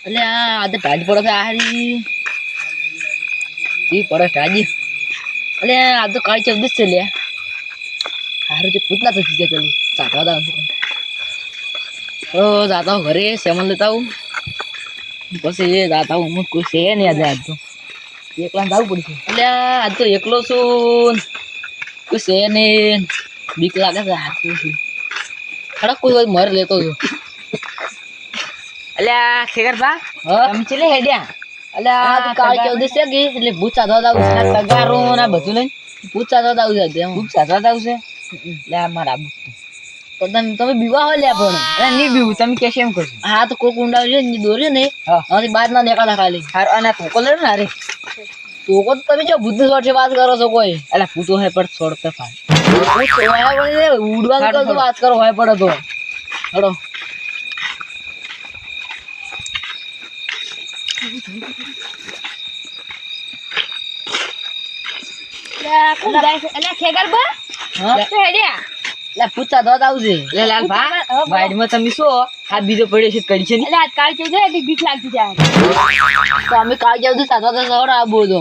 એટલે આ તો ટાજી પડે છે આરી ઈ પડે ટાજી એટલે આ તો કાળી ચૌદસ છે લે હારું જે પૂતના તો ચીજે પેલું સાતવા દા જાતા હું ઘરે સેમન લેતા હું પછી એ જાતા હું હું કોઈ છે નહીં આજે આજ તો એકલા જવું પડશે એટલે આજ તો એકલો છું કોઈ છે નહીં બીક લાગે છે હાથ છું ખડક કોઈ મર લેતો છું એટલે ખેગર બા તમે ચલે હેડ્યા એટલે આ કાળી ચૌદસ છે કે એટલે ભૂત સાતવા દાવ તગારો ને બધું લઈને ભૂત સાતવા દાવ છે ખૂબ સાચવા દાવ છે એટલે મારા તો તમે બીવા હોય લ્યા પણ અરે નહીં બીવું તમે કે એમ કરશો હા તો કોક ઊંડા છે ને દોર્યો ને આથી બહાર ના દેખાતા ખાલી અને ધોકો લે ને અરે તો કો તમે જો બુદ્ધ સોટે વાત કરો છો કોઈ એટલે પૂતો હે પણ છોડતે ફાલ ઉડવાનું કરતો વાત કરો હોય પડે તો હડો પૂછતા તો આવશે એટલે લાલ ભા વાઈડમાં તમે શું હાથ બીજો પડ્યો છે કડી છે ને તો અમે કાળી જાવ સાતવા દસ હડો આવો તો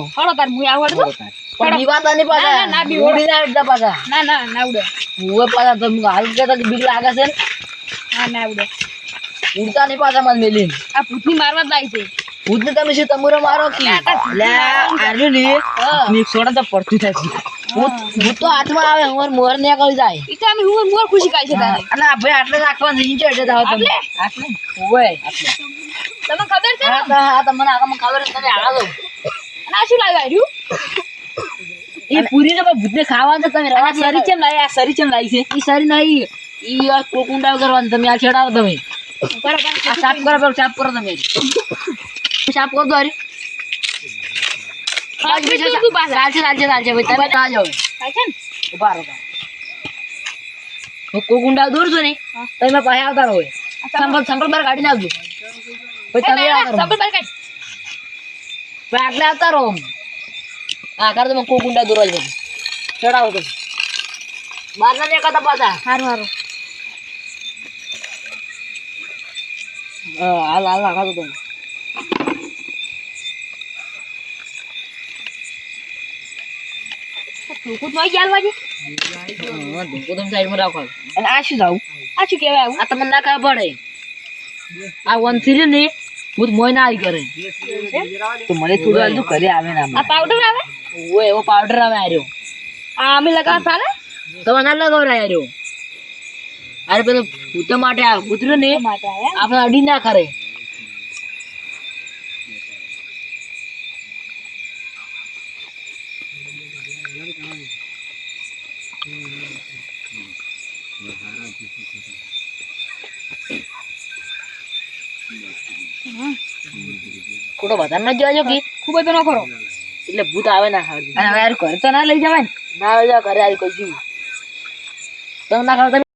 પણ બીવાતા નહીં પાછા ઉડી ના ઉડતા પાછા ઉવે પાછા તમે હાલ કહેતા કે બીક લાગે છે ને ઉડતા નહીં પાછા મને મેલીને ભૂત ને તમે શું તમુરો મારો કે એટલે આર્યું ને એક સોડા તો પડતું થાય ભૂત તો હાથમાં આવે મોર ને કરી જાય અને આ ભાઈ આટલે રાખવાનું નીચે એટલે જાવ તમે આટલે ઓય આટલે હા તમને આગળ ખબર તમે આગળ એ પૂરી ને ભૂત ને ખાવા તો તમે સરી ચેમ લાવી આ સરી ચેમ લાવી છે ઈ સારી નહીં ઈ કોકુંડા કરવાનું તમે આ છેડાવો તમે આ સાફ કરો પેલું સાફ કરો તમે સાફ કરો દો હરી ચાલશે ભાઈ તમે ત્યાં જાઓ ઉભા રહો કોકુંડા દૂર છો ને તમે પાસે આવતા રહો સંપલ બાર કાઢી નાખજો પછી તમે આગળ આવતા રહો હા કર તમે કોકુંડા દૂર જ ચડાવો તમે બાર ના દેખાતા પાછા સારું હાલ નાખાતો તમે ધોકો તમે સાઈડમાં રાખો અને આ શું થાવું આ તમને ના ખબર પડે આ વનથી રહ્યું ને ભૂત મોય ના આવી કરે તો મને થોડું આલુ ઘરે આવે ના ઓય એવો પાવડર આવે આર્યો અમે લગાવ ચાલે તમે ના લગાવરા આર્યો અરે પેલો ભૂત માટે આવે ભૂત રહ્યું ને આપણે અડી ના કરે ખોટો વધારે ના જવાજો કે ખૂબ જ ન કરો એટલે ભૂત આવે ના ખાવા અને હવે યાર ઘરે તો ના લઈ જવાય ને ના લઈ જાવ ઘરે આવી કહીશું તમે ના ખાવ તમે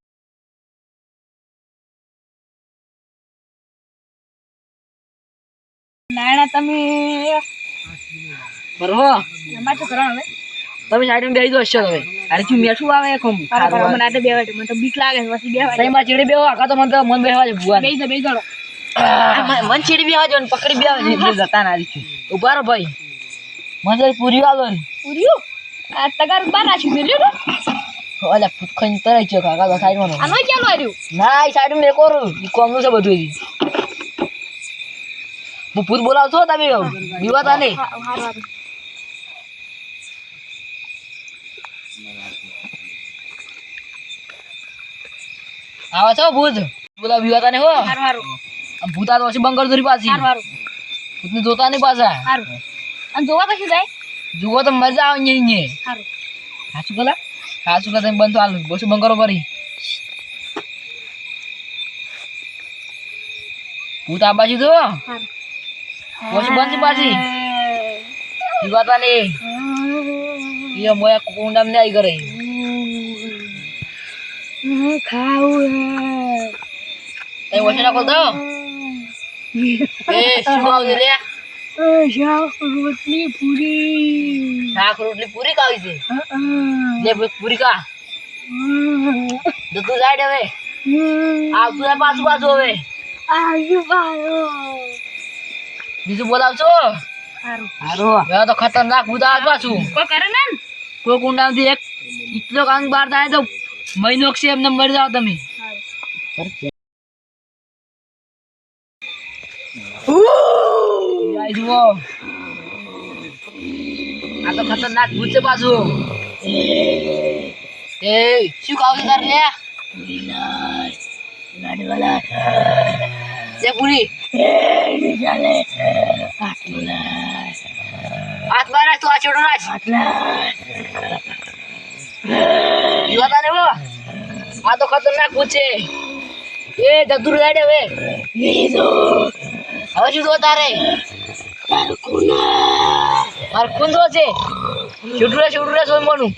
નાયણા તમે બરો એમાં તો કરો હવે તમે સાઈડ બેસી દો હશો તમે અરે શું મેઠું આવે ખમ મને આટે બેવાય મને તો બીક લાગે પછી બેવાય તમે માં ચીડી બેહો આખા તો મન બેહવા દે ભુવા બેસી દો મન ચીડી બેહવા જો ને પકડી બેહવા દે એટલે જતા ના આવી ઉભા રહો ભાઈ મને પૂરી આલો ને પૂર્યું આ તગાર બાર આછી મેલ્યો તો ઓલા ફૂટખન તરાઈ ગયો કાકા તો સાઈડ માં આનો ચાલો આર્યું ના એ સાઈડ માં એકો ઈ કોમનું છે બધું ઈ હું ભૂત બોલાવતો તમે દીવાતા નહીં આવા છો ભૂત બોલા વિવાતા ને હો આમ ભૂતા તો બંગર દોરી પાછી ભૂત ને જોતા નહીં પાછા અને જોવા તો શું જાય જુઓ તો મજા આવે અહીંયા સારું સાચું કલા તમે બંધ તો હાલ બસ બંગરો કરી ભૂત આ બાજુ તો બસ બંધ પાછી વિવાતા ને એ મોયા કુંડા ને આવી કરે ખાવું તઈ વસે નાખો તો એ શું આવજે લે શાક રોટલી પૂરી ખાવી છે લે પૂરી ખા તો તું જાય હવે આવતું પાછું હવે બીજું બોલાવજો સારું હવે તો ખતરનાક ભૂત આવે પાછું કોઈ કરે ને કોઈ કુંડામાંથી એક એટલો કાંગ બહાર થાય તો મહિનો છે એમને મરી જાવ તમે આ જુઓ આ તો ખતરનાક ભૂત છે પાછું એ શું ખાવ છે તારે લે જે પૂરી હાથ બાર રાખ તું આ છોડો રાખ યુવા ને આ તો ખતરનાક ભૂત છે એ જતું રાડે હવે હવે શું દો તારે મારે કુંદો છે છૂટું રે સોનવાનું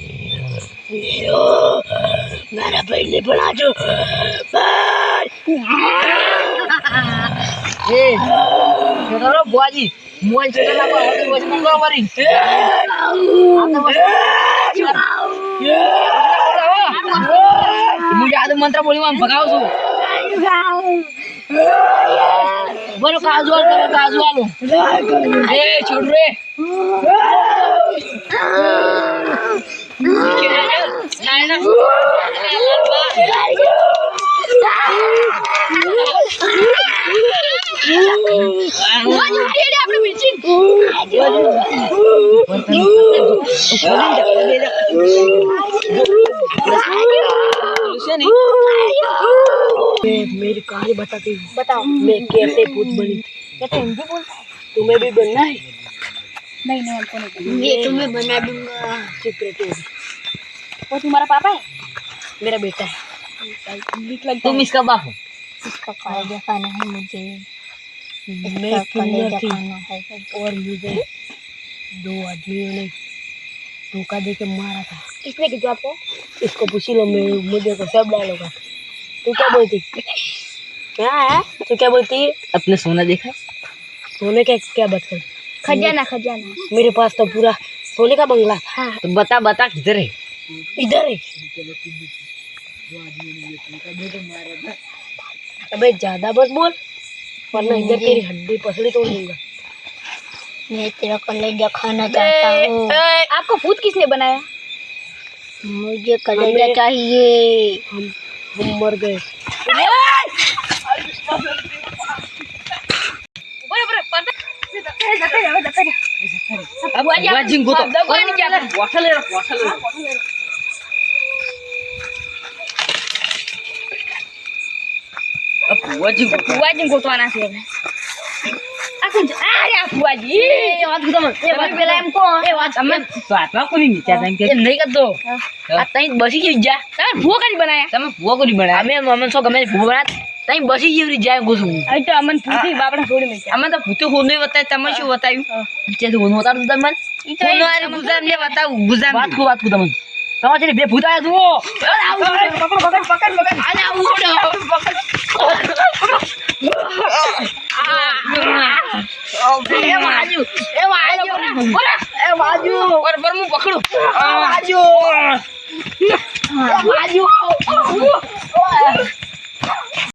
મારા ભાઈને પણ આજો એ છોટો બોજી મોય છોટો ના પર વસ મંગો મારી મુજે આ મંત્ર બોલી માં ભગાવ છું બોલો કાજુ આલો એ છોડ રે मेरी कहानी बताती हूँ बताओ मैं कैसे भूत बनी कैसे हिंदी बोलता है तुम्हें भी बनना है नहीं हमको नहीं मैं तुम्हें बना दूंगा चुप रहे वो तुम्हारा पापा है मेरा बेटा है बीक लगता तुम इसका बाप हो इसका कॉलेज खाना है मुझे मैं किन्नर थी खाना है और मुझे 2 आदमियों ने धोखा दे के मारा था किसने किया आपको इसको पूछ लो मैं मुझे को सब डालूंगा तू क्या बोलती क्या है तू क्या बोलती अपने सोना देखा सोने का क्या बात कर खजाना मेरे पास तो पूरा सोने का बंगला था तो बता किधर है इधर है अबे ज्यादा बस बोल वरना इधर तेरी हड्डी पसली तोड़ दूंगा मैं तेरा कलेजा खाना चाहता हूँ आपको भूत किसने बनाया मुझे कलेजा चाहिए हम मर गए ફુવાજી ગોતવાના છે તમારે બે ભૂત આવ્યા જુઓ બાજુ